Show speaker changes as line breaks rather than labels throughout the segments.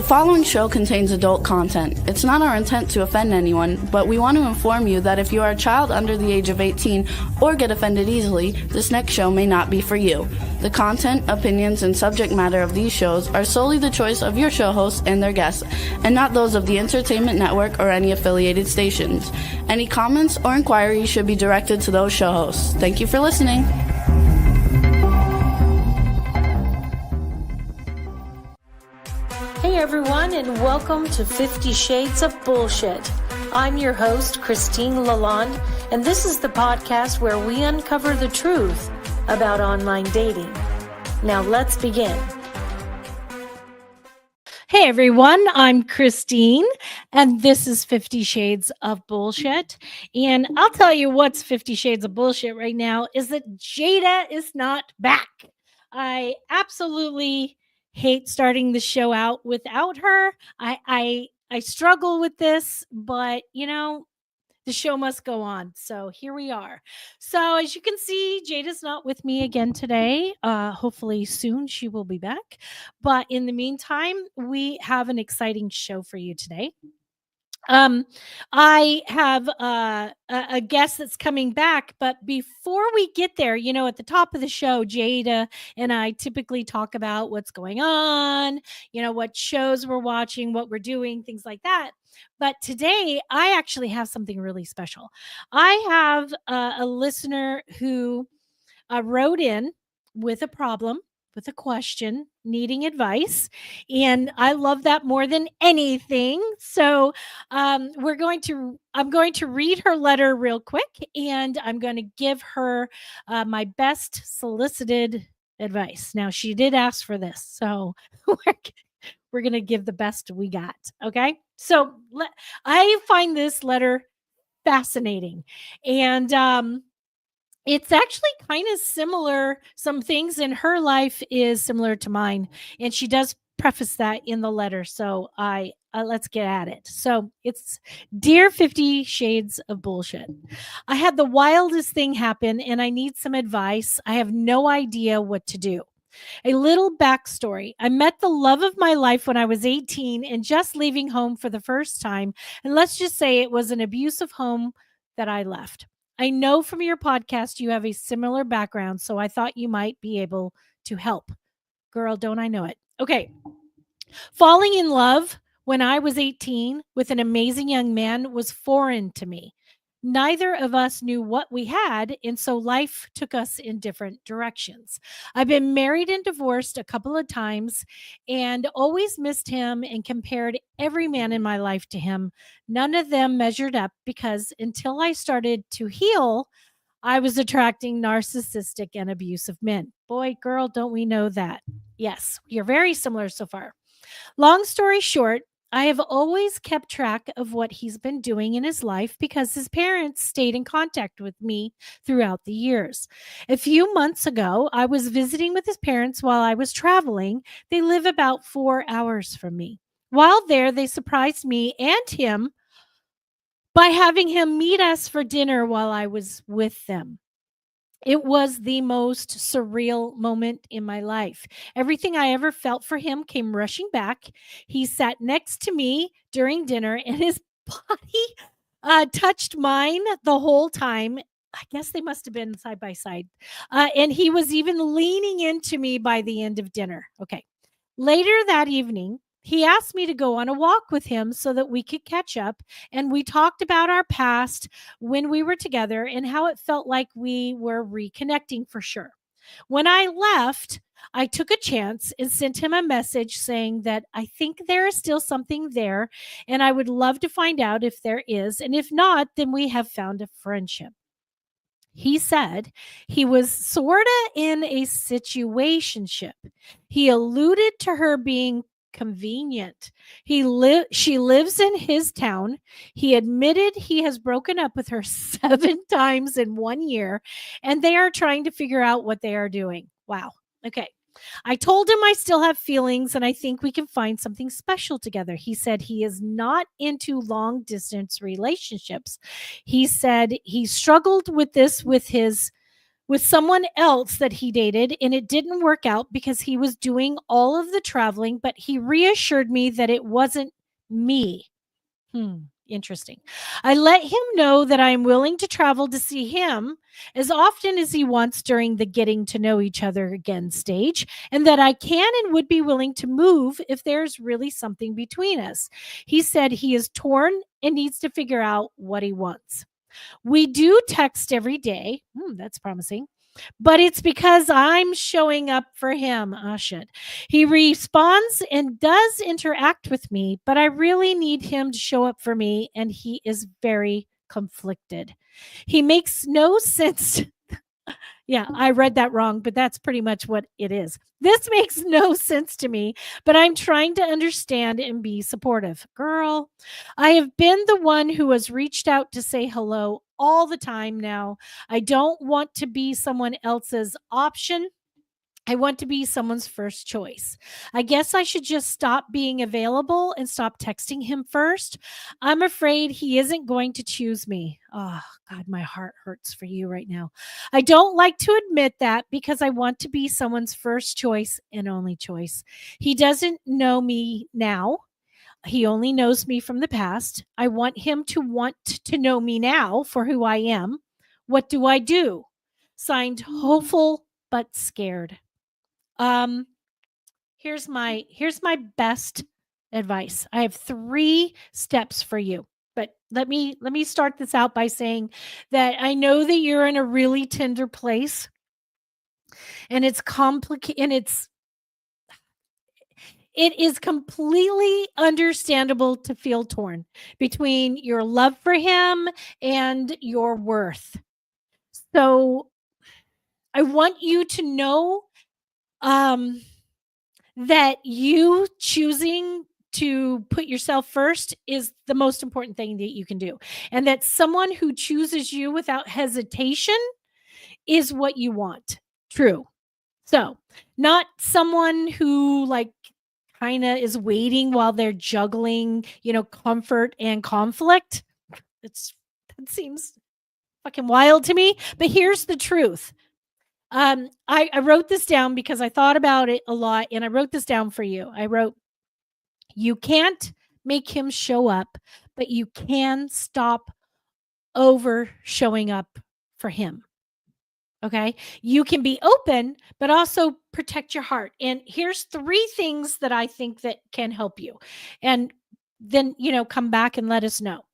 following show contains adult content. It's not our intent to offend anyone, but we want to inform you that if you are a child under the age of 18 or get offended easily, this next show may not be for you. The content, opinions, and subject matter of these shows are solely the choice of your show hosts and their guests, and not those of the Entertainment Network or any affiliated stations. Any comments or inquiries should be directed to those show hosts. Thank you for listening.
Hey everyone, and welcome to 50 Shades of Bullshit. I'm your host, Christine Lalonde, and this is the podcast where we uncover the truth about online dating. Now let's begin.
Hey everyone, I'm Christine, and this is 50 Shades of Bullshit. And I'll tell you what's 50 Shades of Bullshit right now is that Jada is not back. I absolutely hate starting the show out without her. I struggle with this, but the show must go on. So here we are. So as you can see, Jada's not with me again today. Hopefully soon she will be back. But in the meantime, we have an exciting show for you today. I have a guest that's coming back, but before we get there, at the top of the show, Jada and I typically talk about what's going on, what shows we're watching, what we're doing, things like that. But today, I actually have something really special. I have a listener who wrote in with a problem, with a question, needing advice. And I love that more than anything. So I'm going to read her letter real quick, and I'm going to give her my best solicited advice. Now, she did ask for this, so we're going to give the best we got. Okay. So I find this letter fascinating. And it's actually kind of similar. Some things in her life is similar to mine. And she does preface that in the letter. So let's get at it. So it's Dear 50 Shades of Bullshit. I had the wildest thing happen and I need some advice. I have no idea what to do. A little backstory. I met the love of my life when I was 18 and just leaving home for the first time. And let's just say it was an abusive home that I left. I know from your podcast you have a similar background, so I thought you might be able to help. Girl, don't I know it? Okay. Falling in love when I was 18 with an amazing young man was foreign to me. Neither of us knew what we had, and so life took us in different directions. I've been married and divorced a couple of times and always missed him and compared every man in my life to him. None of them measured up because until I started to heal, I was attracting narcissistic and abusive men. Boy, girl, don't we know that? Yes, you're very similar so far. Long story short, I have always kept track of what he's been doing in his life because his parents stayed in contact with me throughout the years. A few months ago, I was visiting with his parents while I was traveling. They live about 4 hours from me. While there, they surprised me and him by having him meet us for dinner while I was with them. It was the most surreal moment in my life. Everything I ever felt for him came rushing back. He sat next to me during dinner and his body touched mine the whole time. I guess they must have been side by side. And he was even leaning into me by the end of dinner. Okay. Later that evening, he asked me to go on a walk with him so that we could catch up. And we talked about our past when we were together and how it felt like we were reconnecting for sure. When I left, I took a chance and sent him a message saying that I think there is still something there and I would love to find out if there is. And if not, then we have found a friendship. He said he was sort of in a situationship. He alluded to her being convenient. She lives in his town. He admitted he has broken up with her 7 times in 1 year, and they are trying to figure out what they are doing. Wow. Okay. I told him I still have feelings and I think we can find something special together. He said he is not into long distance relationships. He said he struggled with this with his with someone else that he dated, and it didn't work out because he was doing all of the traveling, but he reassured me that it wasn't me. Interesting. I let him know that I am willing to travel to see him as often as he wants during the getting to know each other again stage, and that I can and would be willing to move if there's really something between us. He said he is torn and needs to figure out what he wants. We do text every day. That's promising. But it's because I'm showing up for him. Oh, shit. He responds and does interact with me, but I really need him to show up for me, and he is very conflicted. He makes no sense. Yeah, I read that wrong, but that's pretty much what it is. This makes no sense to me, but I'm trying to understand and be supportive. Girl, I have been the one who has reached out to say hello all the time now. I don't want to be someone else's option. I want to be someone's first choice. I guess I should just stop being available and stop texting him first. I'm afraid he isn't going to choose me. Oh, God, my heart hurts for you right now. I don't like to admit that because I want to be someone's first choice and only choice. He doesn't know me now. He only knows me from the past. I want him to want to know me now for who I am. What do I do? Signed, hopeful but scared. Here's my best advice. I have 3 steps for you. But let me start this out by saying that I know that you're in a really tender place, and it's complicated, and it is completely understandable to feel torn between your love for him and your worth. So I want you to know that you choosing to put yourself first is the most important thing that you can do. And that someone who chooses you without hesitation is what you want. True. So, not someone who like kind of is waiting while they're juggling, comfort and conflict. That seems fucking wild to me. But here's the truth. I wrote this down because I thought about it a lot, and I wrote this down for you. I wrote, you can't make him show up, but you can stop over showing up for him. Okay. You can be open, but also protect your heart. And here's 3 things that I think that can help you. And then, come back and let us know.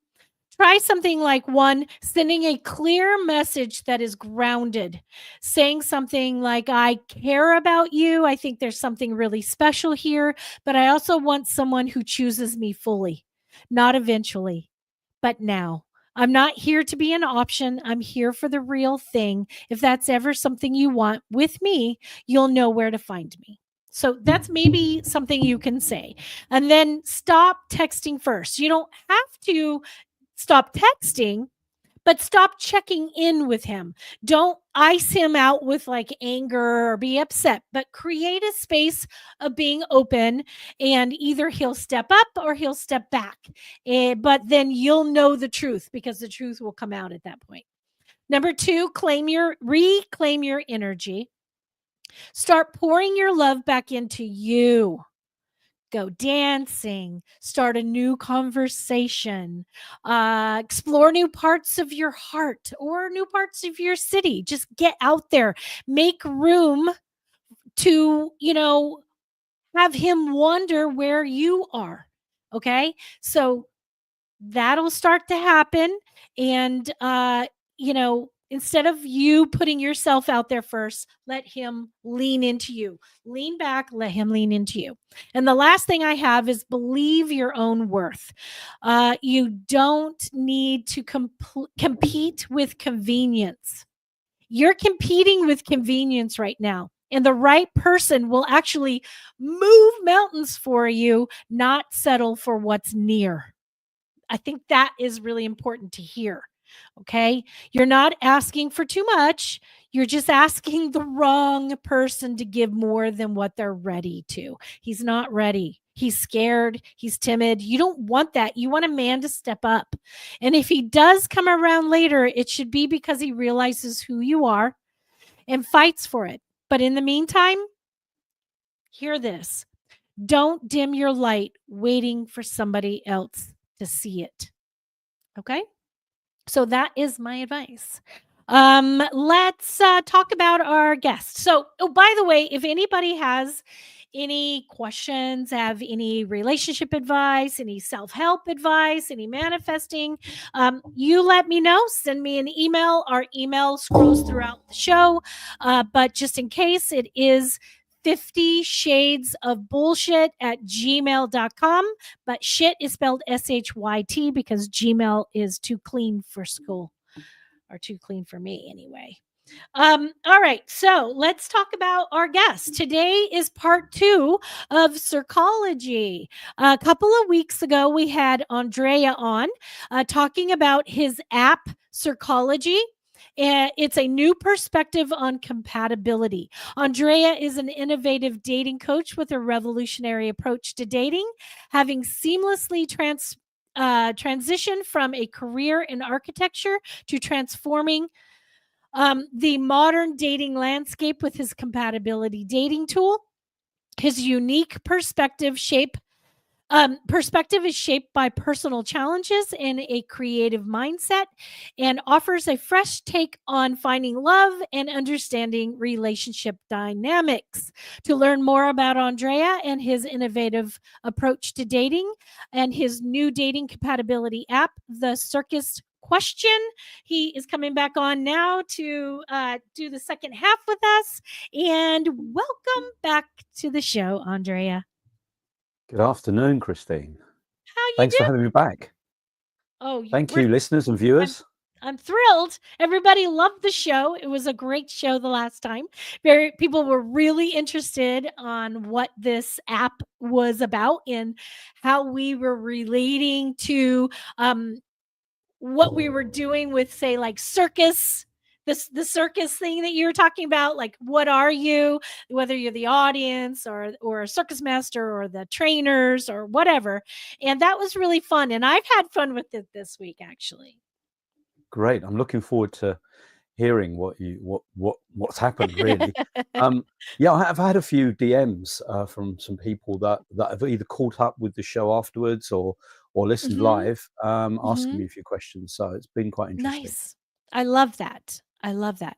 Try something like 1, sending a clear message that is grounded, saying something like, I care about you. I think there's something really special here, but I also want someone who chooses me fully, not eventually, but now. I'm not here to be an option. I'm here for the real thing. If that's ever something you want with me, you'll know where to find me. So that's maybe something you can say. And then stop texting first. You don't have to stop texting, but stop checking in with him. Don't ice him out with like anger or be upset, but create a space of being open, and either he'll step up or he'll step back. But then you'll know the truth because the truth will come out at that point. Number 2, reclaim your energy. Start pouring your love back into you. Go dancing, start a new conversation, explore new parts of your heart or new parts of your city. Just get out there, make room to, have him wonder where you are. Okay. So that'll start to happen. And, instead of you putting yourself out there first, let him lean into you. Lean back, let him lean into you. And the last thing I have is believe your own worth. You don't need to compete with convenience. You're competing with convenience right now. And the right person will actually move mountains for you, not settle for what's near. I think that is really important to hear. Okay. You're not asking for too much. You're just asking the wrong person to give more than what they're ready to. He's not ready. He's scared. He's timid. You don't want that. You want a man to step up. And if he does come around later, it should be because he realizes who you are. and fights for it. But in the meantime, hear this. Don't dim your light waiting for somebody else to see it. Okay? So that is my advice. Let's talk about our guest. So, oh, by the way, if anybody has any questions, have any relationship advice, any self-help advice, any manifesting, you let me know. Send me an email. Our email scrolls throughout the show. But just in case, it is 50 shades of bullshit at gmail.com. But shit is spelled SHYT because Gmail is too clean for school, or too clean for me anyway. All right, so let's talk about our guest. Today is part 2 of Circology. A couple of weeks ago, we had Andrea on talking about his app, Circology. It's a new perspective on compatibility. Andrea is an innovative dating coach with a revolutionary approach to dating, having seamlessly transitioned from a career in architecture to transforming the modern dating landscape with his compatibility dating tool. His unique perspective is shaped by personal challenges and a creative mindset, and offers a fresh take on finding love and understanding relationship dynamics. To learn more about Andrea and his innovative approach to dating and his new dating compatibility app, the Circus Question, he is coming back on now to do the second half with us. And welcome back to the show, Andrea.
Good afternoon, Christine.
How you
Thanks for
doing?
having me back.
Oh,
Thank you, listeners and viewers.
I'm thrilled. Everybody loved the show. It was a great show the last time. People were really interested on what this app was about and how we were relating to what we were doing with, say, like circus. The circus thing that you were talking about, like what are you, whether you're the audience or a circus master or the trainers or whatever. And that was really fun. And I've had fun with it this week, actually.
Great. I'm looking forward to hearing what's happened, really. Yeah, I've had a few DMs from some people that have either caught up with the show afterwards or listened live, asking me a few questions. So it's been quite interesting.
Nice. I love that.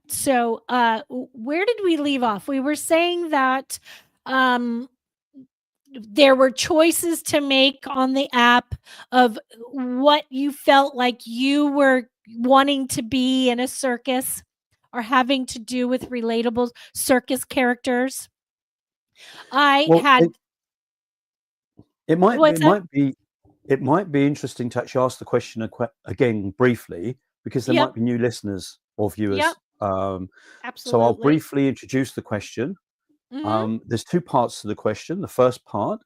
So where did we leave off? We were saying that there were choices to make on the app of what you felt like you were wanting to be in a circus or having to do with relatable circus characters.
It might be interesting to actually ask the question again briefly, because there might be new listeners or viewers.
Yep.
So
Absolutely.
I'll briefly introduce the question. There's 2 parts to the question. The first part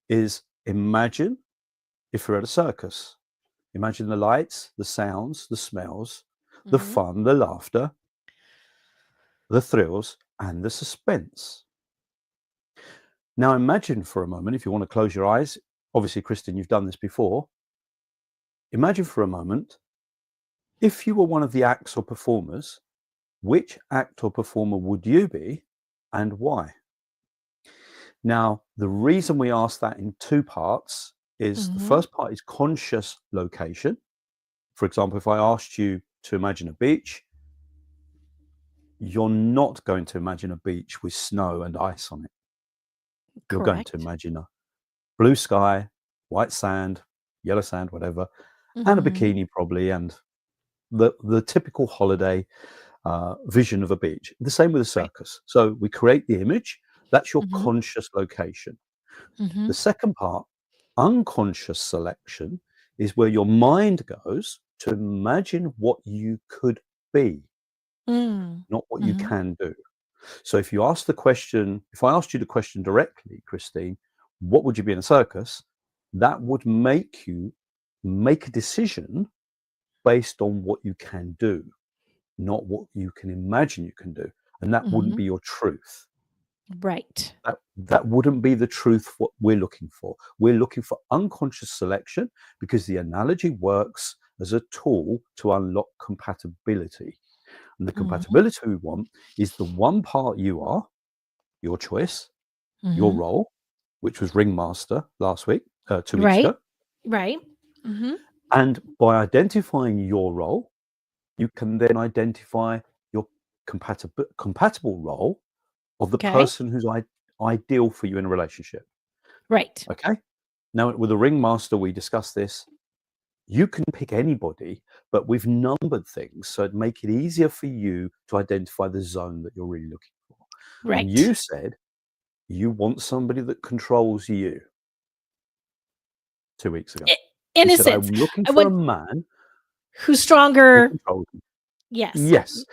is, imagine if you're at a circus. Imagine the lights, the sounds, the smells, the fun, the laughter, the thrills, and the suspense. Now imagine for a moment, if you want to close your eyes, obviously, Kristen, you've done this before. Imagine for a moment, if you were one of the acts or performers, which act or performer would you be and why? Now, the reason we ask that in 2 parts is the first part is conscious location. For example, if I asked you to imagine a beach, you're not going to imagine a beach with snow and ice on it. You're going to imagine a blue sky, white sand, yellow sand, whatever, and a bikini probably, and the typical holiday vision of a beach. The same with a circus. So we create the image. That's your conscious location. The second part, unconscious selection, is where your mind goes to imagine what you could be, not what you can do. So if I asked you the question directly, Christine, what would you be in a circus? That would make you make a decision based on what you can do, not what you can imagine you can do. And that wouldn't be your truth.
Right.
That wouldn't be the truth what we're looking for. We're looking for unconscious selection because the analogy works as a tool to unlock compatibility. And the compatibility we want is the one part you are, your choice, your role, which was ringmaster last week, 2 weeks ago.
Right.
And by identifying your role, you can then identify your compatible role of the person who's ideal for you in a relationship.
Right.
Okay. Now, with the ringmaster, we discussed this. You can pick anybody, but we've numbered things so it'd make it easier for you to identify the zone that you're really looking for.
Right.
And you said you want somebody that controls you 2 weeks ago.
In
You
a
said,
sense,
I'm looking for a man
who's stronger.
who controls me.
Yes.
Yes.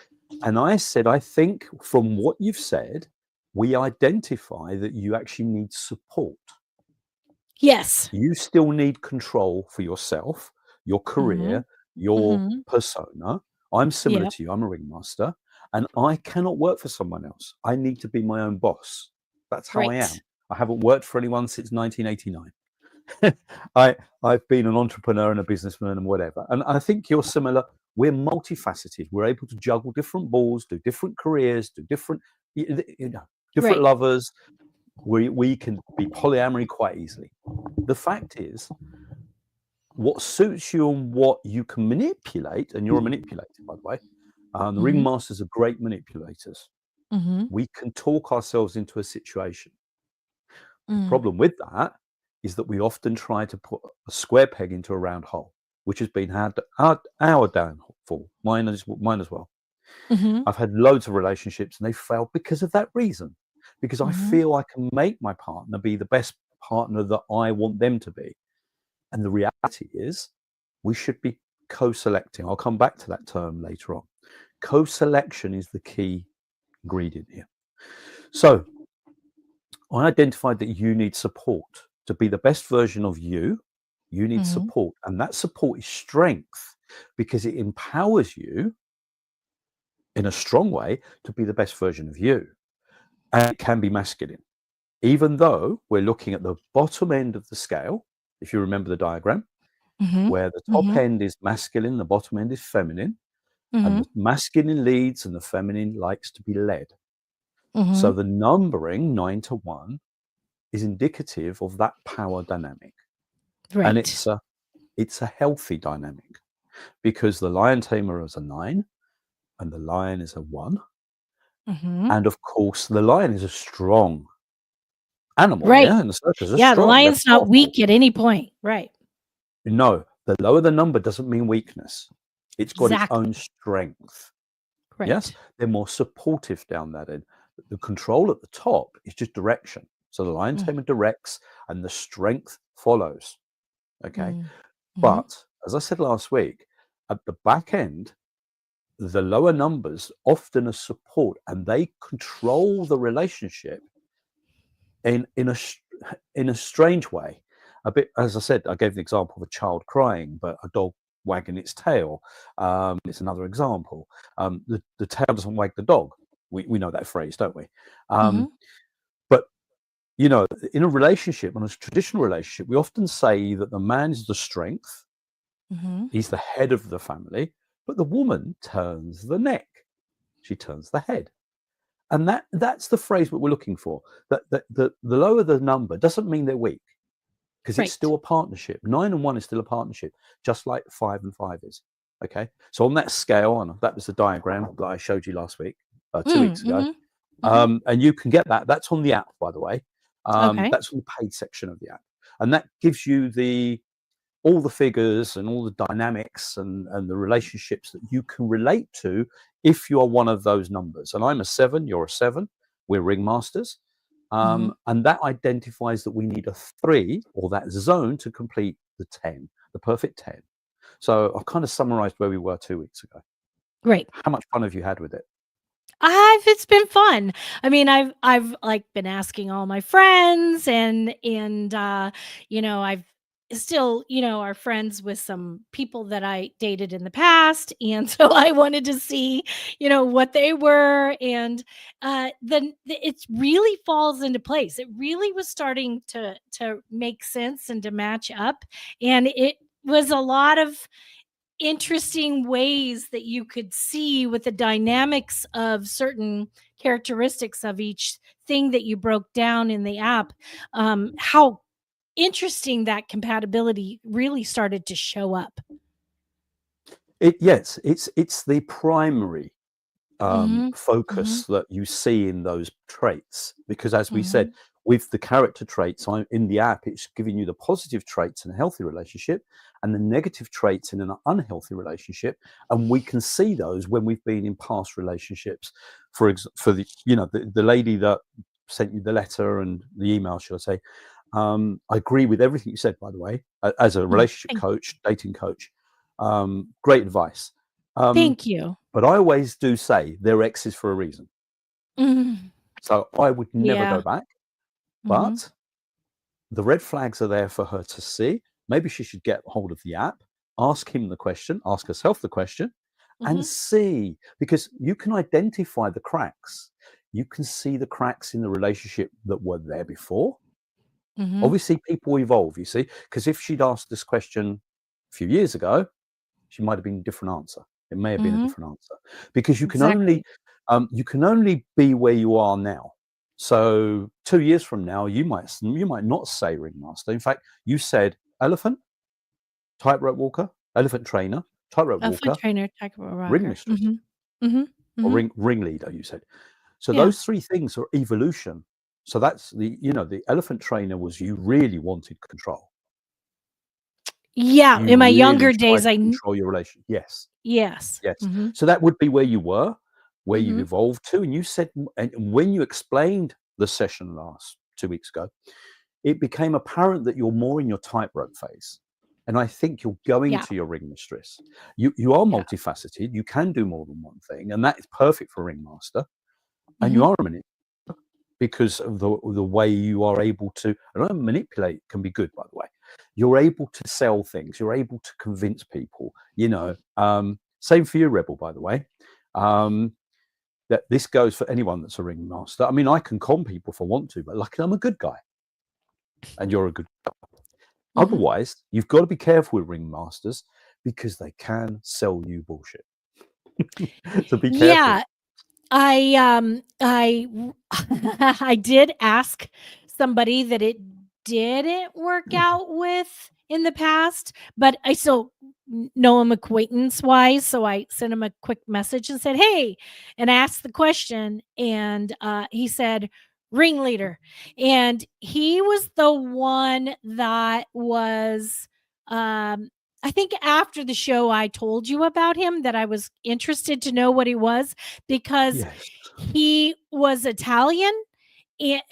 And I said, I think from what you've said, we identify that you actually need support.
Yes.
You still need control for yourself, your career, your persona. I'm similar to you. I'm a ringmaster, and I cannot work for someone else. I need to be my own boss. That's how I am. I haven't worked for anyone since 1989. I've been an entrepreneur and a businessman and whatever. And I think you're similar. We're multifaceted. We're able to juggle different balls, do different careers, do different lovers. We can be polyamory quite easily. The fact is, what suits you and what you can manipulate, and you're a manipulator, by the way. The ringmasters are great manipulators. We can talk ourselves into a situation. The problem with that is that we often try to put a square peg into a round hole, which has been our downfall. Mine as well. I've had loads of relationships and they failed because of that reason. Because I feel I can make my partner be the best partner that I want them to be. And the reality is we should be co-selecting. I'll come back to that term later on. Co-selection is the key ingredient here. So I identified that you need support. To be the best version of you, you need support. And that support is strength because it empowers you in a strong way to be the best version of you. And it can be masculine. Even though we're looking at the bottom end of the scale, if you remember the diagram, where the top end is masculine, the bottom end is feminine, and the masculine leads and the feminine likes to be led. So the numbering 9 to 1 is indicative of that power dynamic. And it's a healthy dynamic because the lion tamer is a 9 and the lion is a 1. And of course, the lion is a strong animal, yeah, and the circus is strong.
The lion's not weak at any point, right?
No, the lower the number doesn't mean weakness. It's got its own strength. Yes, they're more supportive down that end. The control at the top is just direction. So the lion tamer directs and the strength follows. Okay, but as I said last week, at the back end, the lower numbers often are support and they control the relationship in a strange way. A bit, as I said, I gave the example of a child crying, but a dog wagging its tail. It's another example. The tail doesn't wag the dog. We know that phrase, don't we? But you know, in a relationship, in a traditional relationship, we often say that the man is the strength. He's the head of the family, but the woman turns the neck. She turns the head. And that's the phrase that we're looking for. That the lower the number doesn't mean they're weak, because it's still a partnership. 9 and 1 is still a partnership, just like 5 and 5 is. Okay. So on that scale, and that was the diagram that I showed you last week, 2 weeks ago. And you can get that. That's on the app, by the way. That's on the paid section of the app. And that gives you all the figures and all the dynamics and the relationships that you can relate to if you are one of those numbers. And I'm a 7, you're a 7, we're ringmasters. And that identifies that we need a 3 or that zone to complete the 10, the perfect 10. So I've kind of summarized where we were 2 weeks ago.
Great.
How much fun have you had with it?
It's been fun. I mean, I've like been asking all my friends and you know, I've still, you know, are friends with some people that I dated in the past. And so I wanted to see, you know, what they were. And then it really falls into place. It really was starting to make sense and to match up. And it was a lot of interesting ways that you could see with the dynamics of certain characteristics of each thing that you broke down in the app, how interesting that compatibility really started to show up.
Yes, it's the primary
Mhm.
focus
Mhm.
that you see in those traits, because as we said,
Mhm.
with the character traits in the app, it's giving you the positive traits in a healthy relationship and the negative traits in an unhealthy relationship, and we can see those when we've been in past relationships. For the the lady that sent you the letter and the email, should I say, I agree with everything you said, by the way, as a relationship
Thank
coach, dating coach. Great advice.
thank you.
But I always do say they're exes for a reason.
Mhm.
So I would never go
Yeah.
back.
Mhm.
But the red flags are there for her to see. Maybe she should get hold of the app, ask him the question, ask herself the question, and
Mhm.
see, because you can identify the cracks. You can see the cracks in the relationship that were there before.
Mhm.
Obviously, people evolve, you see, because if she'd asked this question a few years ago, she might have been a different answer. It may have been a
Mhm.
different answer, because
Exactly.
you can only be where you are now. So 2 years from now, you might not say ringmaster. In fact, you said elephant, tightrope walker, elephant trainer, tightrope
A foot
walker,
trainer, type of a
ring
rocker.
mistress,
Mhm. Mhm.
or
Mhm.
ringleader. You said. So
Yeah.
those three things are evolution. So that's the elephant trainer was you really wanted control.
Yeah,
You
in my
really
younger
tried
days,
to control your relation. Yes.
yes.
Yes.
Mhm.
So that would be where you were, where you've
Mhm.
evolved to, and you said, and when you explained the session last 2 weeks ago, it became apparent that you're more in your tightrope phase. And I think you're going
Yeah.
to your ring mistress. You are
Yeah.
multifaceted. You can do more than one thing, and that is perfect for ringmaster. And you
Mhm.
are a manipulator because of the way you are able to. And manipulate can be good, by the way. You're able to sell things. You're able to convince people. Same for you, Rebel, by the way. Um, that this goes for anyone that's a ringmaster. I mean, I can con people if I want to, but luckily I'm a good guy, and you're a good guy.
Mhm.
Otherwise, you've got to be careful with ringmasters because they can sell you bullshit. So be careful.
Yeah. I I did ask somebody that it didn't work out with in the past, but I still know him acquaintance wise. So I sent him a quick message and said, "Hey," and asked the question. And he said, "Ringleader." And he was the one that was, I think after the show, I told you about him that I was interested to know what he was because
Yes.
he was Italian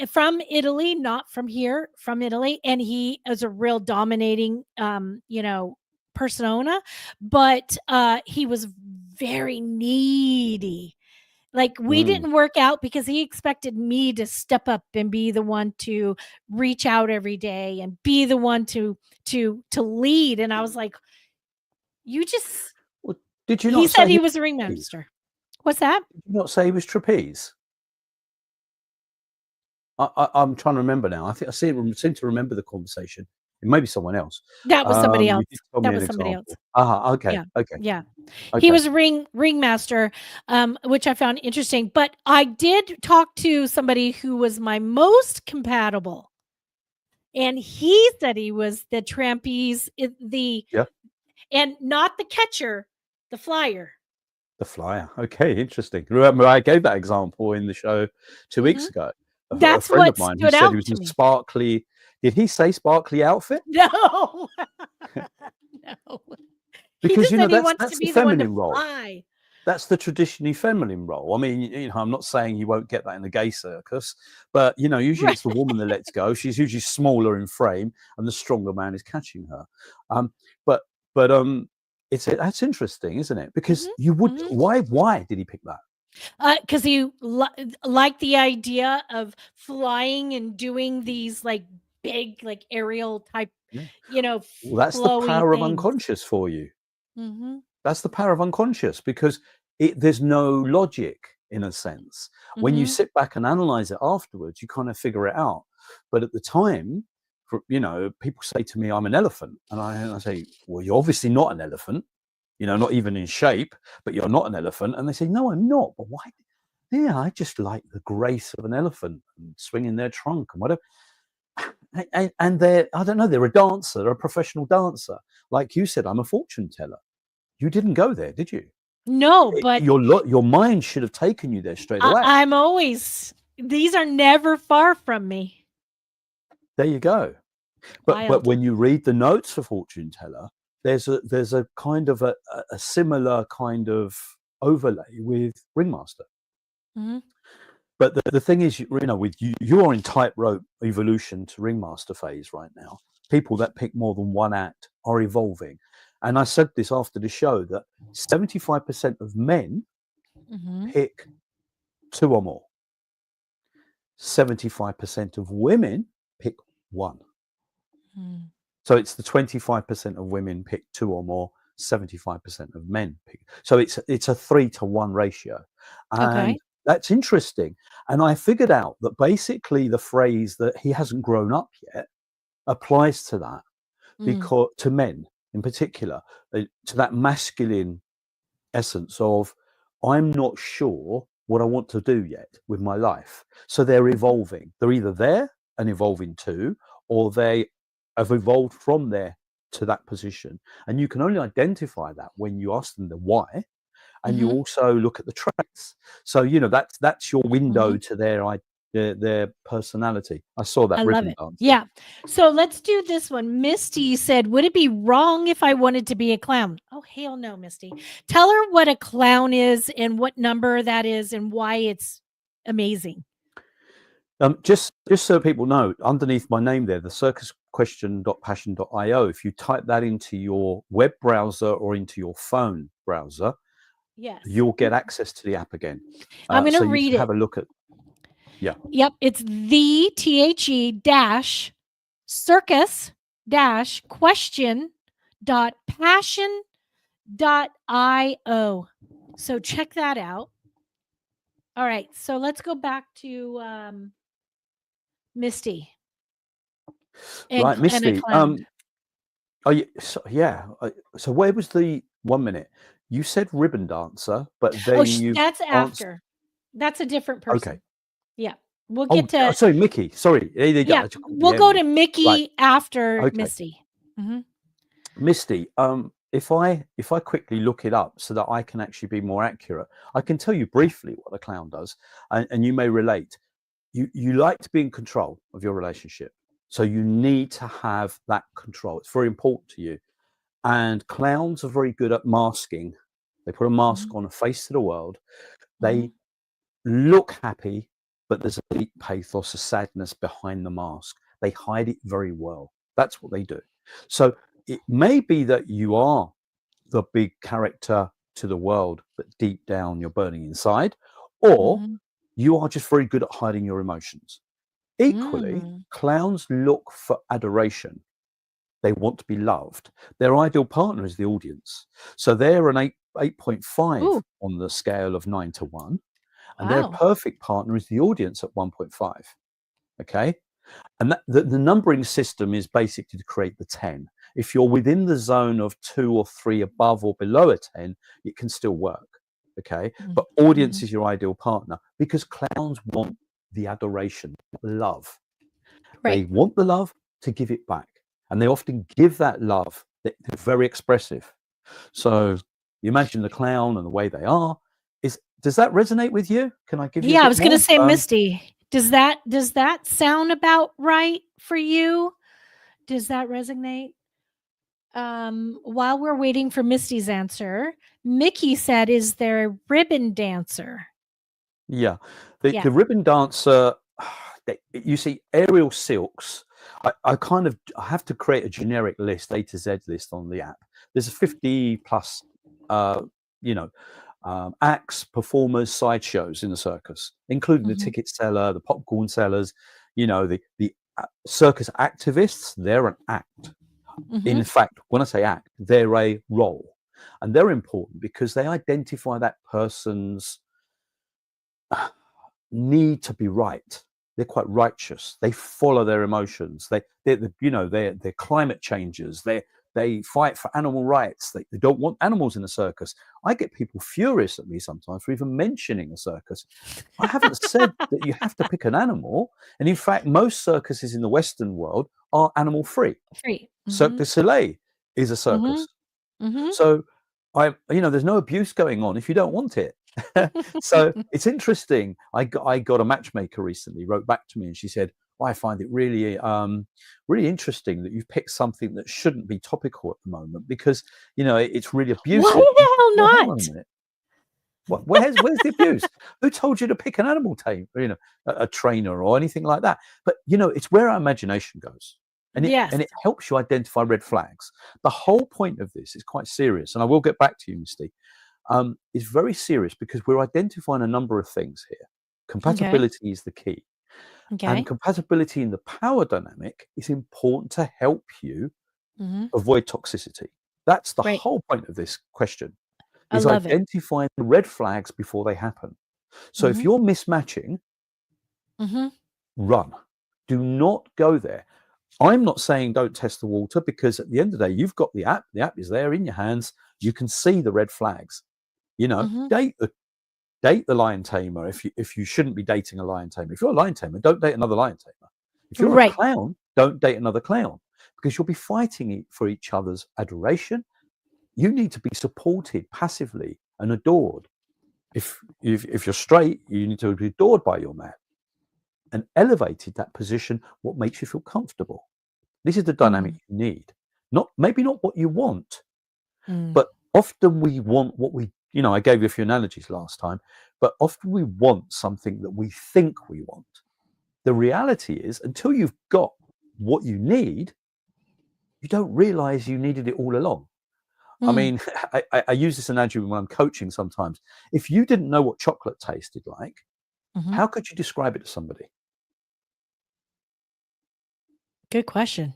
from Italy, not from here, from Italy, and he is a real dominating, persona, but he was very needy. Like we
Mm.
didn't work out because he expected me to step up and be the one to reach out every day and be the one to lead. And I was like, you just
Well, did you
he
not
said
say he
he
was
was a
trapeze?
ringmaster. What's that?
Did you not say he was trapeze? I'm trying to remember now. I think I seem to remember the conversation. It may be someone else.
That was somebody
You
else.
did tell me
That
an
was somebody else.
example. Okay,
Yeah.
okay,
Yeah. He
okay.
was ringmaster, which I found interesting, but I did talk to somebody who was my most compatible, and he said he was the trapeze,
Yeah,
and not the catcher, the flyer.
the flyer. Okay, interesting. Remember, I gave that example in the show 2 weeks
Mhm.
ago. A
That's
friend of
what
mine who
stood
said he
out
was
to
in
me.
sparkly. Did he say sparkly outfit?
No. No. He
Because
just said he
that's
wants to
that's the
be the one to
feminine role.
fly.
That's the traditionally feminine role. I mean, I'm not saying you won't get that in the gay circus, but usually
Right.
it's the woman that lets go. She's usually smaller in frame, and the stronger man is catching her. Um, but but that's interesting, isn't it? Because
Mhm.
you would.
Mhm.
Why did he pick that?
'Cause he liked the idea of flying and doing these, like, big, like, aerial type,
Yeah.
f
Well, that's the
flowy
power of
things.
unconscious for you.
Mhm.
That's the power of unconscious because there's no logic in a sense. When you
Mhm.
sit back and analyze it afterwards, you kind of figure it out. But at the time, people say to me, I'm an elephant. And I say, well, you're obviously not an elephant not even in shape, but you're not an elephant. And they say, no, I'm not. But why? Yeah, I just like the grace of an elephant and swinging their trunk and whatever. And I don't know, they're a dancer, they're a professional dancer. Like you said, I'm a fortune teller. You didn't go there, did you?
No, but
Your mind should have taken you there straight away.
I'm always, these are never far from me.
There you go. But when you read the notes for fortune teller, there's a kind of a similar kind of overlay with ringmaster.
Mm-hmm.
But the thing is, with you are in tightrope evolution to ringmaster phase right now. People that pick more than one act are evolving. And I said this after the show, that 75% of men pick 2 or more. 75% of women pick 1. So it's the 25% of women pick 2 or more, 75% of men pick. So it's a 3-to-1 ratio. And that's interesting. And I figured out that basically the phrase that he hasn't grown up yet applies to that, because to men in particular, to that masculine essence of, I'm not sure what I want to do yet with my life. So they're evolving. They're either there and evolving too, or they have evolved from there to that position. And you can only identify that when you ask them the why, and you also look at the traits. So that's your window to their personality. I saw that.
I
ribbon
love it.
dancer.
Yeah. So let's do this one. Misty said, would it be wrong if I wanted to be a clown? Oh, hell no, Misty. Tell her what a clown is and what number that is and why it's amazing.
Just so people know, underneath my name there, the circusquestion.passion.io, if you type that into your web browser or into your phone browser,
yes,
you'll get access to the app again.
I'm going to read it.
Have a look at. Yeah.
Yep. It's the circus-question.passion.io. So check that out. All right. So let's go back to Misty.
Right, Misty. So where was the 1 minute? You said ribbon dancer, but then
that's after. That's a different person.
Okay.
Yeah. We'll get to.
Sorry, Mickey. Sorry.
Yeah. We'll go to Mickey after
Okay.
Misty.
Misty, if I quickly look it up so that I can actually be more accurate, I can tell you briefly what a clown does, and you may relate. You like to be in control of your relationship, so you need to have that control. It's very important to you. And clowns are very good at masking. They put a mask on, a face to the world. They look happy, but there's a deep pathos, a sadness behind the mask. They hide it very well. That's what they do. So it may be that you are the big character to the world, but deep down you're burning inside, or you are just very good at hiding your emotions. Equally, clowns look for adoration. They want to be loved. Their ideal partner is the audience. So they're an 8.5 on the scale of 9 to 1. And their perfect partner is the audience at 1.5. Okay. And the numbering system is basically to create the 10. If you're within the zone of 2 or 3 above or below a 10, it can still work. Okay. But audience is your ideal partner, because clowns want the adoration, love. They want the love to give it back. And they often give that love. They're very expressive. So you imagine the clown and the way they are. Does that resonate with you? Can I give you?
Yeah, I was going to say, Misty, does that sound about right for you? Does that resonate? While we're waiting for Misty's answer, Mickey said, "Is there a ribbon dancer?"
Yeah, the ribbon dancer. You see, aerial silks. I have to create a generic list, A to Z list on the app. There's a 50 plus, acts, performers, sideshows in the circus, including the ticket seller, the popcorn sellers, the circus activists. They're an act. In fact, when I say act, they're a role, and they're important because they identify that person's need to be right. They're quite righteous. They follow their emotions. They're climate changers. They they fight for animal rights. They don't want animals in a circus. I get people furious at me sometimes for even mentioning a circus. I haven't said that you have to pick an animal. And in fact, most circuses in the Western world are animal free.
Free.
Cirque du Soleil is a circus. So there's no abuse going on if you don't want it. So it's interesting. I got a matchmaker recently, wrote back to me, and she said, I find it really interesting that you've picked something that shouldn't be topical at the moment, because it's really abusive.
Why the hell
Well, hang
not?
on a minute. Where's the abuse? Who told you to pick an animal a trainer or anything like that? But it's where our imagination goes. And it helps you identify red flags. The whole point of this is quite serious, and I will get back to you, Misty. It's very serious because we're identifying a number of things here. Compatibility is the key. And compatibility in the power dynamic is important to help you avoid toxicity. That's the whole point of this question, is identifying the red flags before they happen. So if you're mismatching, run. Do not go there. I'm not saying don't test the water, because at the end of the day, you've got the app. The app is there in your hands. You can see the red flags. Date the lion tamer if you shouldn't be dating a lion tamer. If you're a lion tamer, don't date another lion tamer. If you're a clown, don't date another clown, because you'll be fighting for each other's adoration. You need to be supported passively and adored. If you're straight, you need to be adored by your man and elevated that position, what makes you feel comfortable. This is the dynamic you need. Maybe not what you want, but often we want what we, I gave you a few analogies last time, but often we want something that we think we want. The reality is, until you've got what you need, you don't realize you needed it all along. I mean, I use this analogy when I'm coaching sometimes. If you didn't know what chocolate tasted like, how could you describe it to somebody?
Good question.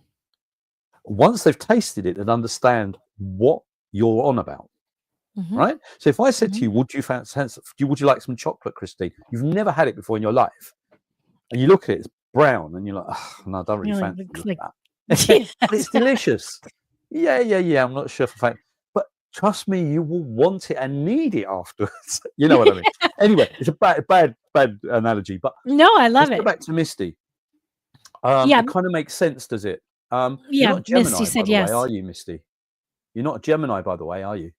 Once they've tasted it and understand what you're on about, right? So if I said to you, would you like some chocolate, Christine? You've never had it before in your life, and you look at it, it's brown, and you're like, oh, no, I don't really fancy that. But it's delicious. Yeah. I'm not sure for fact, but trust me, you will want it and need it afterwards. You know what I mean? Anyway, it's a bad analogy, but
no, I love it.
Go back to Misty. It kind of makes sense, does it? You're not a Gemini,
Misty said
by the
yes.
way, are you, Misty? You're not a Gemini, by the way, are you?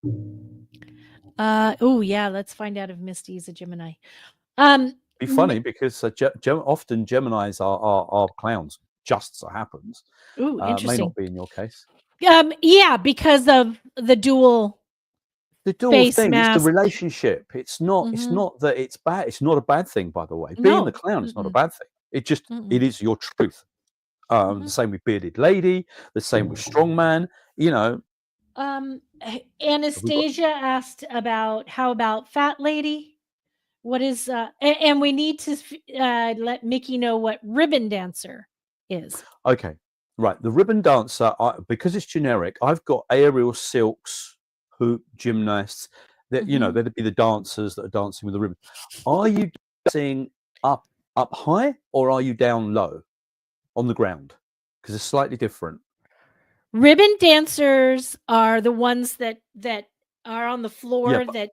Let's find out if Misty is a Gemini.
Be funny, because often Geminis are clowns. Just so happens.
Ooh, interesting.
May not be in your case.
Because of the dual face
thing.
mask.
It's the relationship. It's not. It's not that it's bad. It's not a bad thing, by the way. Being the clown is not a bad thing. It just it is your truth. The same with bearded lady. The same with strong man.
Anastasia asked how about fat lady? What is and we need to let Mickey know what ribbon dancer is.
Okay, right. The ribbon dancer, because it's generic, I've got aerial silks, hoop gymnasts. That that'd be the dancers that are dancing with the ribbon. Are you dancing up high, or are you down low on the ground? Because it's slightly different.
Ribbon dancers are the ones that are on the floor. That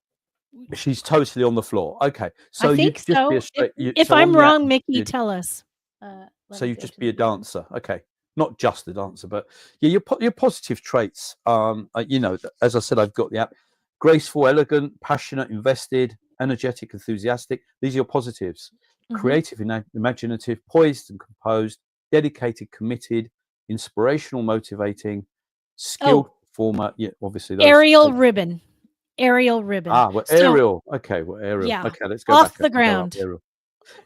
she's totally on the floor. Okay, so
I think
you just be a straight.
If I'm wrong, Mickey, tell us.
So you just be a dancer, okay? Not just a dancer, but your positive traits. As I said, I've got the app: graceful, elegant, passionate, invested, energetic, enthusiastic. These are your positives: creative, imaginative, poised and composed, dedicated, committed, inspirational, motivating, skilled performer. Yeah, obviously.
Aerial ribbon.
Aerial. Okay, aerial.
Yeah.
Okay, let's go
off
back
the ground.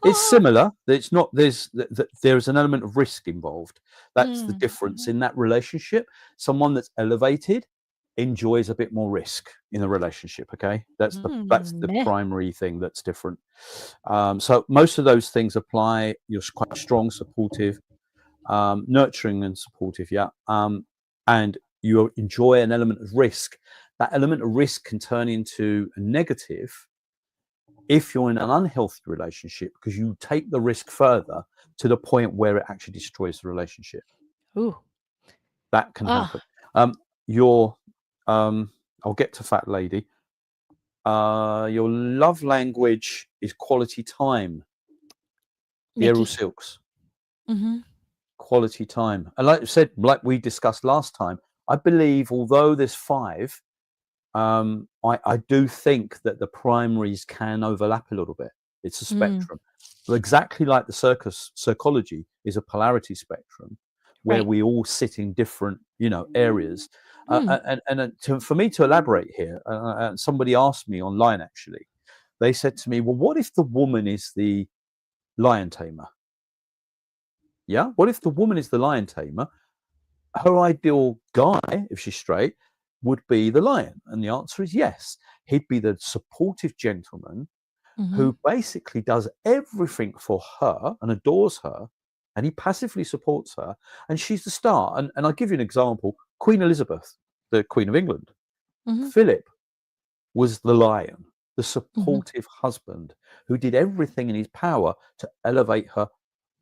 It's similar. It's not. There's an element of risk involved. That's the difference in that relationship. Someone that's elevated enjoys a bit more risk in a relationship. Okay, that's the primary thing that's different. So most of those things apply. You're quite strong, supportive, nurturing, and supportive. Yeah. And you enjoy an element of risk. That element of risk can turn into a negative if you're in an unhealthy relationship, because you take the risk further to the point where it actually destroys the relationship.
Ooh.
That can happen. your I'll get to fat lady. Your love language is quality time. The Aerial
Mickey.
Silks.
Mm-hmm.
Quality time. And like I said, like we discussed last time, I believe although there's 5, I do think that the primaries can overlap a little bit. It's a spectrum. Exactly like the Circology is a polarity spectrum where
Right.
we all sit in different, areas. For me to elaborate here, somebody asked me online, actually, they said to me, well, what if the woman is the lion tamer? Yeah. What if the woman is the lion tamer? Her ideal guy, if she's straight, would be the lion. And the answer is yes. He'd be the supportive gentleman who basically does everything for her and adores her, and he passively supports her, and she's the star. And I'll give you an example. Queen Elizabeth, the Queen of England, Philip was the lion, the supportive husband who did everything in his power to elevate her.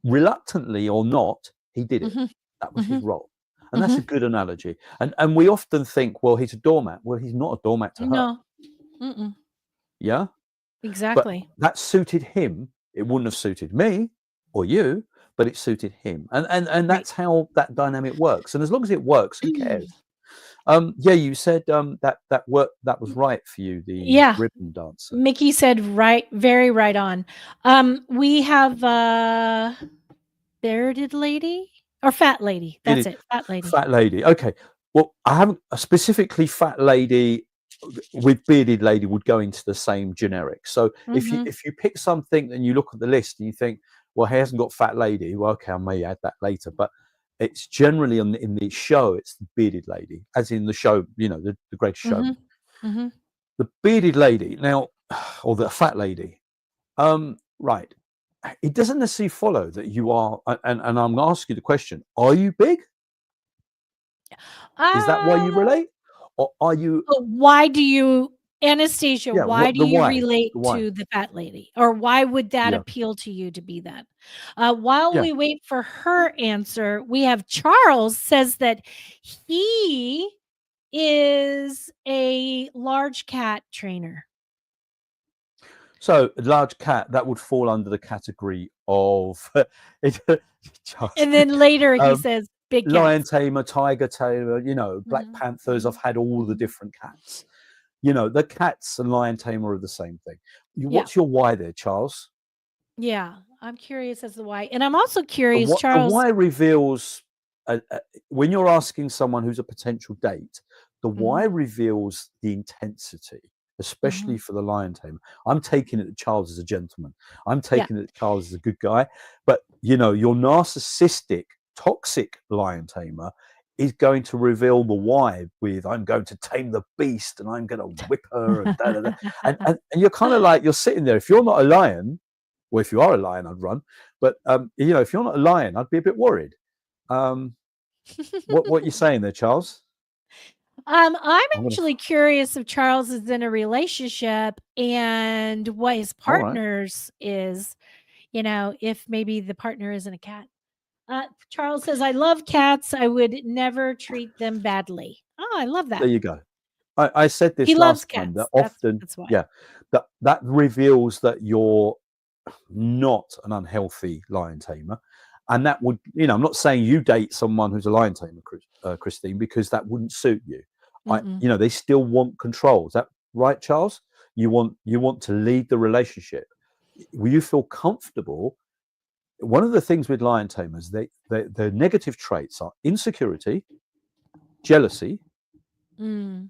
Reluctantly or not, he did it. That was his role. And that's a good analogy. And we often think, well, he's a doormat. Well, he's not a doormat to her.
No. Mm-mm.
Yeah.
Exactly.
But that suited him. It wouldn't have suited me or you, but it suited him. And that's how that dynamic works. And as long as it works, who cares? You said that was right for you, the ribbon dancer.
Mickey said right, very right on. We have bearded lady or fat lady. That's it. Fat lady.
Fat lady. Okay. Well, I haven't specifically fat lady with bearded lady would go into the same generic. So if you pick something and you look at the list and you think, well, he hasn't got fat lady, well, okay, I may add that later, but it's generally in the show, it's the bearded lady, as in the show, the Greatest Showman. The bearded lady now, or the fat lady, right? It doesn't necessarily follow that you are, and I'm going to ask you the question: are you big? Is that why you relate? Or are you?
Why do you, Anastasia?
Yeah,
why do you relate
why?
to the fat lady, or why would that appeal to you to be that? While we wait for her answer, we have Charles says that he is a large cat trainer.
So a large cat, that would fall under the category of.
And then later he says big cats.
Lion tamer, tiger tamer, Black Panthers. I've had all the different cats. The cats and lion tamer are the same thing. What's your why there, Charles?
Yeah, I'm curious as to why. And I'm also curious, Charles.
The why reveals, when you're asking someone who's a potential date, the why reveals the intensity, especially for the lion tamer. I'm taking it that Charles is a gentleman. I'm taking it that Charles is a good guy. But, your narcissistic, toxic lion tamer is going to reveal the why with, I'm going to tame the beast and I'm going to whip her and da, da, da. And you're kind of like, you're sitting there. If you're not a lion, well, if you are a lion, I'd run. But, if you're not a lion, I'd be a bit worried. What are you saying there, Charles?
I'm actually curious if Charles is in a relationship and what his partner's is, if maybe the partner isn't a cat. Charles says, I love cats. I would never treat them badly. Oh, I love that.
There you go. I said this
he
last
loves
time,
cats.
that often,
that's why.
that reveals that you're not an unhealthy lion tamer. And that would, I'm not saying you date someone who's a lion tamer, Christine, because that wouldn't suit you. They still want control. Is that right, Charles? You want to lead the relationship. Will you feel comfortable? One of the things with lion tamers, their negative traits are insecurity, jealousy, and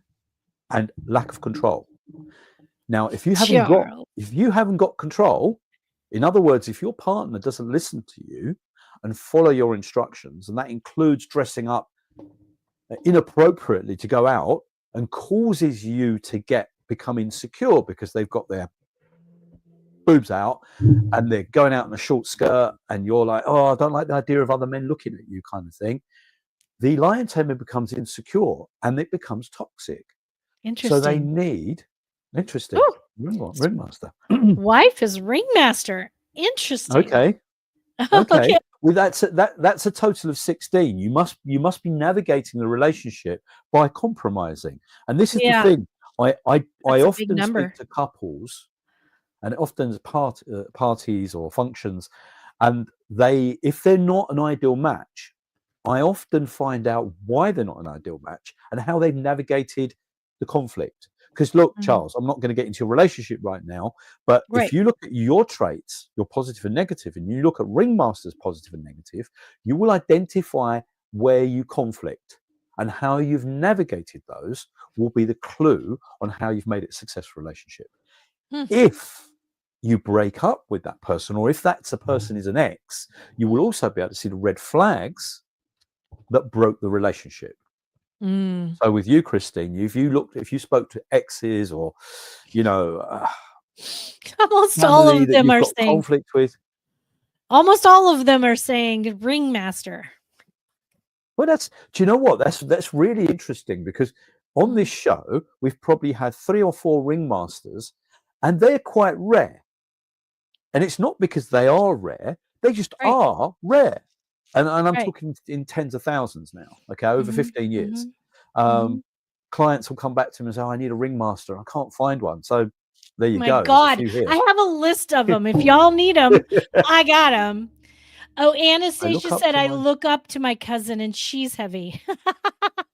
lack of control. Now, if you haven't got control, in other words, if your partner doesn't listen to you and follow your instructions, and that includes dressing up inappropriately to go out, and causes you to become insecure because they've got their boobs out and they're going out in a short skirt, and you're like, oh, I don't like the idea of other men looking at you, kind of thing. The lion tamer becomes insecure and it becomes toxic.
Interesting.
So they need ringmaster.
Wife is ringmaster. Interesting.
Okay. Well, that's a total of 16. You must be navigating the relationship by compromising. And this is the
Yeah,
thing. I
that's a big
often
number.
speak to couples, and often as parties or functions, and if they're not an ideal match, I often find out why they're not an ideal match and how they've navigated the conflict. Because look, Charles, I'm not going to get into your relationship right now, but
Right.
if you look at your traits, your positive and negative, and you look at Ringmaster's positive and negative, you will identify where you conflict, and how you've navigated those will be the clue on how you've made it a successful relationship. If you break up with that person, or if that's a person is an ex, you will also be able to see the red flags that broke the relationship. So with you, Christine, if you spoke to exes, or
Almost all
family
of
that
them
you've
are
got
saying.
conflict with,
Almost all of them are saying Ringmaster.
well, do you know what? That's really interesting, because on this show we've probably had 3 or 4 ringmasters, and they're quite rare. And it's not because they are rare; they just
Right.
are rare. And I'm
Right.
talking in tens of thousands now. Okay, over 15 years.
Mhm.
Clients will come back to me and say, "I need a ringmaster. I can't find one." So there you
My
go. There's a
God,
few here.
I have a list of them. If y'all need them, I got them. Oh,
I
Anastasia
look up
said,
to
I
my.
look up to my cousin and she's heavy.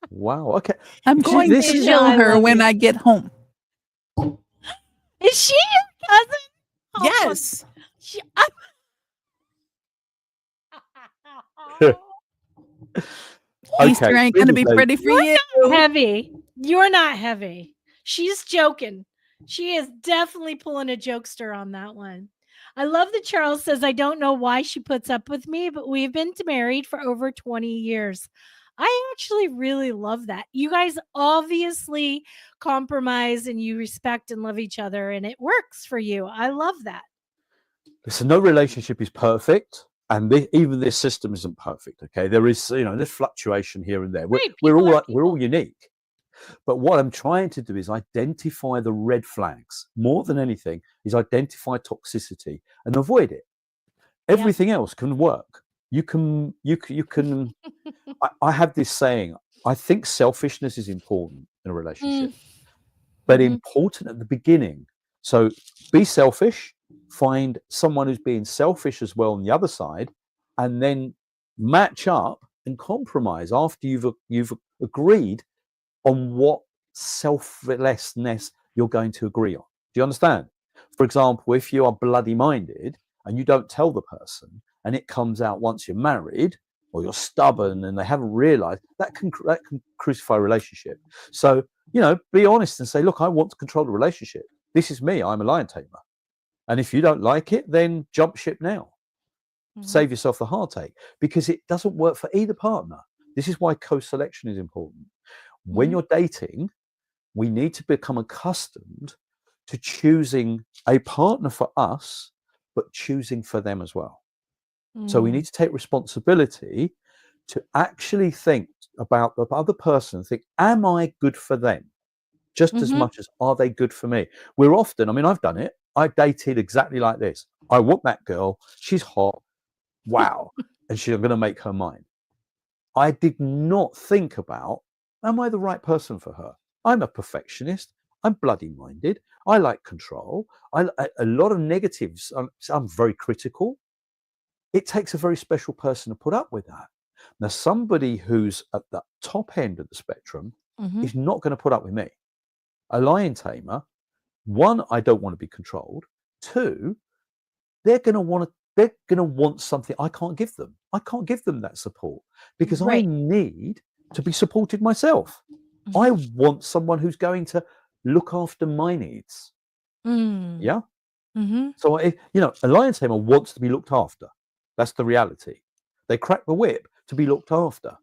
Wow. Okay.
I'm
See,
going to
this is
Anastasia, I
show her
love
when
you.
I get home.
Is she your cousin? Oh,
Yes. Easter
okay.
ain't going to be
Videos.
pretty for you.
Heavy. You're not heavy. She's joking. She is definitely pulling a jokester on that one. I love that Charles says, I don't know why she puts up with me, but we've been married for over 20 years. I actually really love that. You guys obviously compromise and you respect and love each other, and it works for you. I love that.
Listen, no relationship is perfect, and even this system isn't perfect. Okay, there is there's fluctuation here and there.
Right,
We're
people are
we're all
people.
unique. But what I'm trying to do is identify the red flags. More than anything, is identify toxicity and avoid it. Everything else can work. You can. I have this saying. I think selfishness is important in a relationship, but important at the beginning. So be selfish. Find someone who's being selfish as well on the other side, and then match up and compromise after you've agreed on what selflessness you're going to agree on. Do you understand? For example, if you are bloody minded and you don't tell the person, and it comes out once you're married, or you're stubborn and they haven't realized, that can crucify a relationship. So be honest and say, look, I want to control the relationship. This is me. I'm a lion tamer. And if you don't like it, then jump ship now. Save yourself the heartache, because it doesn't work for either partner. This is why co-selection is important. When you're dating, we need to become accustomed to choosing a partner for us, but choosing for them as well. So we need to take responsibility to actually think about the other person and think, am I good for them? Just as much as are they good for me? We're often, I've done it. I dated exactly like this. I want that girl. She's hot. Wow. And I'm going to make her mine. I did not think about, am I the right person for her? I'm a perfectionist. I'm bloody minded. I like control. A lot of negatives. I'm very critical. It takes a very special person to put up with that. Now, somebody who's at the top end of the spectrum is not going to put up with me. A lion tamer, one, I don't want to be controlled. Two, they're going to want something I can't give them. I can't give them that support, because I need to be supported myself. I want someone who's going to look after my needs. Yeah. So a lion tamer wants to be looked after. That's the reality. They crack the whip to be looked after.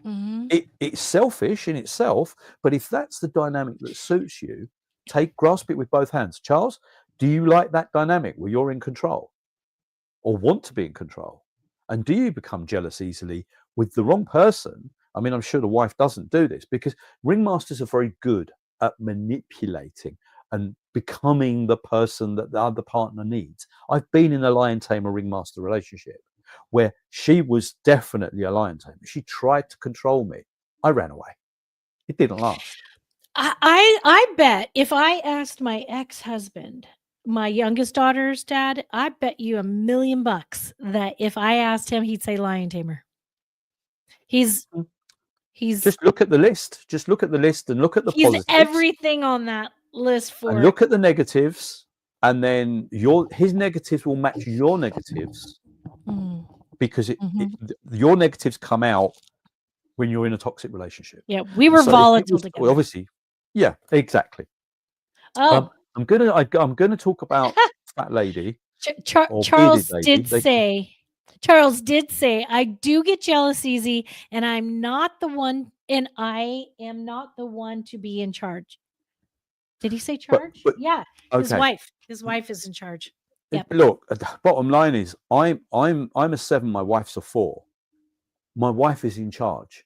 It's selfish in itself, but if that's the dynamic that suits you, grasp it with both hands. Charles, do you like that dynamic where you're in control or want to be in control? And do you become jealous easily with the wrong person? I'm sure the wife doesn't do this, because ringmasters are very good at manipulating and becoming the person that the other partner needs. I've been in a lion tamer ringmaster relationship where she was definitely a lion tamer. She tried to control me. I ran away. It didn't last.
I bet if I asked my ex-husband, my youngest daughter's dad, I bet you $1 million that if I asked him, he'd say lion tamer. He's
Just look at the list. Just look at the list and look at the
he's
positives.
everything on that list for
and look at the negatives, and then his negatives will match your negatives, because your negatives come out when you're in a toxic relationship.
Yeah, we were volatile together.
Well, obviously, yeah, exactly.
Oh,
I'm gonna talk about fat lady.
Charles did say, I do get jealous easy, and I'm not the one, and I am not the one to be in charge. Did he say charge? Yeah,
okay.
His wife is in charge.
Yep. Look, the bottom line is, I'm a 7. My wife's a 4. My wife is in charge.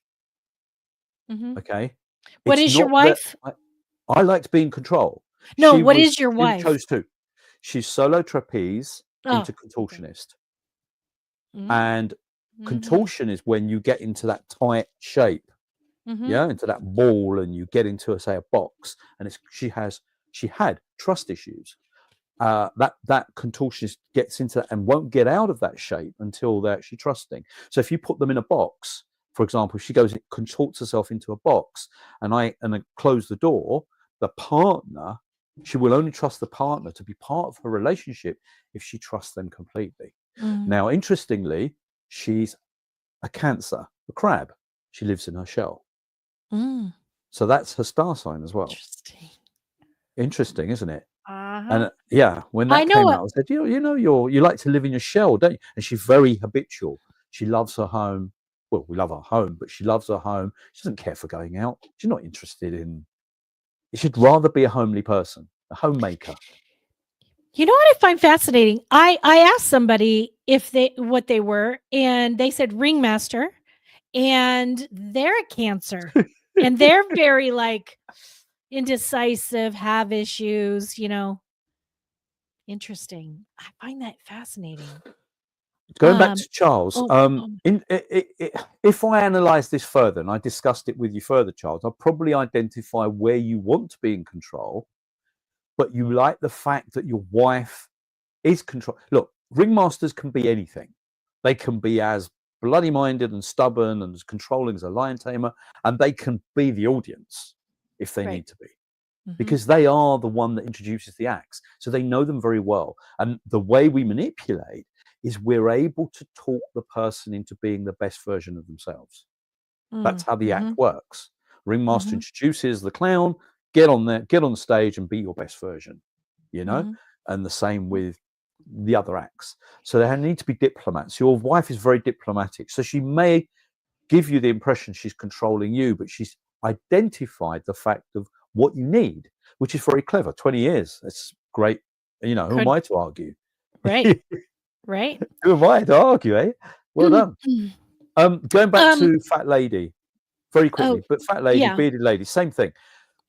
Okay.
What is your wife?
I like to be in control.
No, what is your wife?
She chose 2. She's solo trapeze into contortionist. Okay. And contortion is when you get into that tight shape, into that ball, and you get into, say, a box. And she had trust issues. That contortionist gets into that and won't get out of that shape until they're actually trusting. So if you put them in a box, for example, if she goes and contorts herself into a box, and I close the door, the partner, she will only trust the partner to be part of her relationship if she trusts them completely. Now, interestingly, she's a Cancer, a crab. She lives in her shell. So that's her star sign as well. Interesting, isn't it? And when that came out, I said, you like to live in your shell, don't you? And she's very habitual. She loves her home. Well, we love our home, but she loves her home. She doesn't care for going out. She's not interested in. She'd rather be a homely person, a homemaker.
You know what I find fascinating? I asked somebody what they were, and they said ringmaster, and they're a Cancer, and they're very indecisive, have issues, Interesting. I find that fascinating.
Going back to Charles, if I analyze this further and I discussed it with you further, Charles, I'll probably identify where you want to be in control, but you like the fact that your wife is control. Look, ringmasters can be anything. They can be as bloody minded and stubborn and as controlling as a lion tamer, and they can be the audience if they need to be. Because they are the one that introduces the acts. So they know them very well. And the way we manipulate is we're able to talk the person into being the best version of themselves. That's how the act works. Ringmaster introduces the clown, get on there, get on stage and be your best version, and the same with the other acts. So they need to be diplomats. Your wife is very diplomatic. So she may give you the impression she's controlling you, but she's identified the fact of what you need, which is very clever. 20 years. That's great. Who am I to argue?
Right. Right.
Who am I to argue, eh? Well done. Going back to fat lady very quickly, but fat lady, bearded lady, same thing.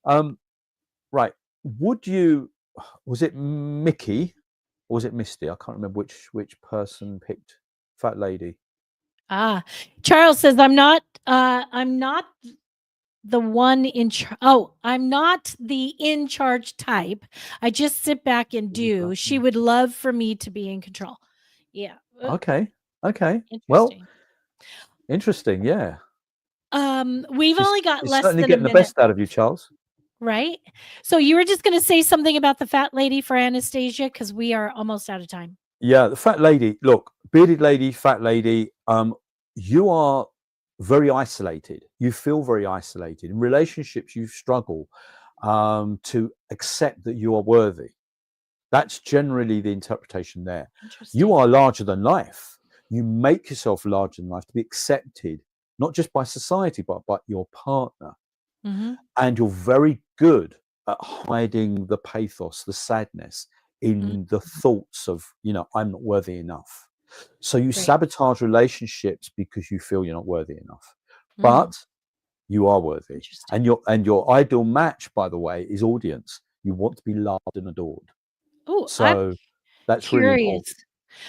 Right. Was it Mickey or was it Misty? I can't remember which person picked fat lady.
Charles says, I'm not the one in charge. Oh, I'm not the in charge type. I just sit back and do. She would love for me to be in control. Yeah.
Okay. Well, interesting. Yeah.
We've only got less than a minute.
Getting the best out of you, Charles.
Right. So you were just going to say something about the fat lady for Anastasia, because we are almost out of time.
Yeah, the fat lady. Look, bearded lady, fat lady. You are very isolated. You feel very isolated. In relationships, you struggle to accept that you are worthy. That's generally the interpretation there. You are larger than life. You make yourself larger than life to be accepted, not just by society, but by your partner. And you're very good at hiding the pathos, the sadness in the thoughts of, I'm not worthy enough. So you sabotage relationships because you feel you're not worthy enough. But you are worthy. And your ideal match, by the way, is audience. You want to be loved and adored.
Oh,
so that's really important.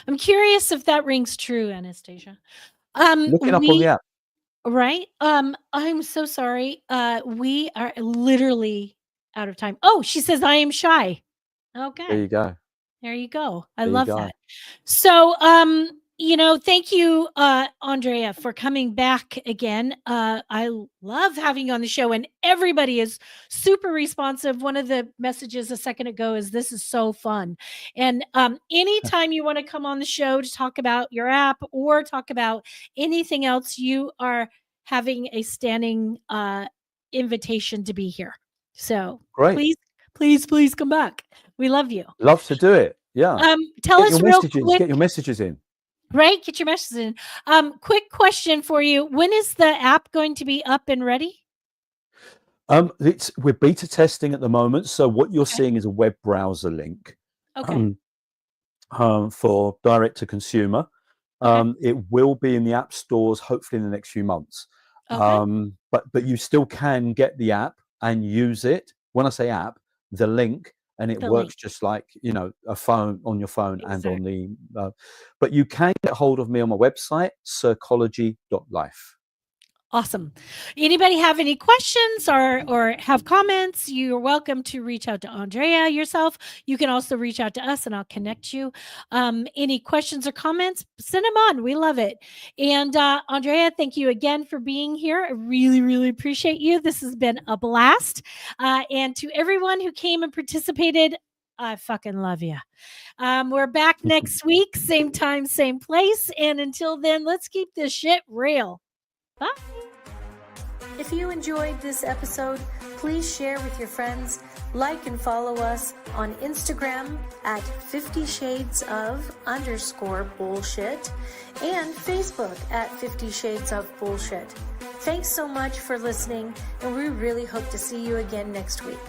I'm curious if that rings true, Anastasia.
Look it up on the app.
Right. I'm so sorry. We are literally out of time. Oh, she says I am shy.
There
Okay.
you go.
There you go. I
There you
love
go.
that. So, thank you, Andrea, for coming back again. I love having you on the show, and everybody is super responsive. One of the messages a second ago is this is so fun. And anytime you want to come on the show to talk about your app or talk about anything else, you are having a standing invitation to be here. So
Great.
please come back. We love you.
Love to do it. Yeah.
Tell us real quick.
Get your messages in.
Right, get your messages in. Quick question for you: when is the app going to be up and ready?
We're beta testing at the moment, so what you're
Okay.
seeing is a web browser link.
Okay.
For direct to consumer.
Okay.
It will be in the app stores hopefully in the next few months.
Okay.
But you still can get the app and use it. When I say app, the link, and it
The
works
link.
just like a phone on your phone and on
Exactly.
the. But you can get hold of me on my website, circology.life.
Awesome. Anybody have any questions or have comments? You're welcome to reach out to Andrea yourself. You can also reach out to us and I'll connect you. Any questions or comments, send them on. We love it. And Andrea, thank you again for being here. I really, really appreciate you. This has been a blast. And to everyone who came and participated, I fucking love you. We're back next week, same time, same place. And until then, let's keep this shit real. Bye.
If you enjoyed this episode, please share with your friends, like and follow us on Instagram at 50 Shades of _bullshit and Facebook at 50 Shades of Bullshit. Thanks so much for listening, and we really hope to see you again next week.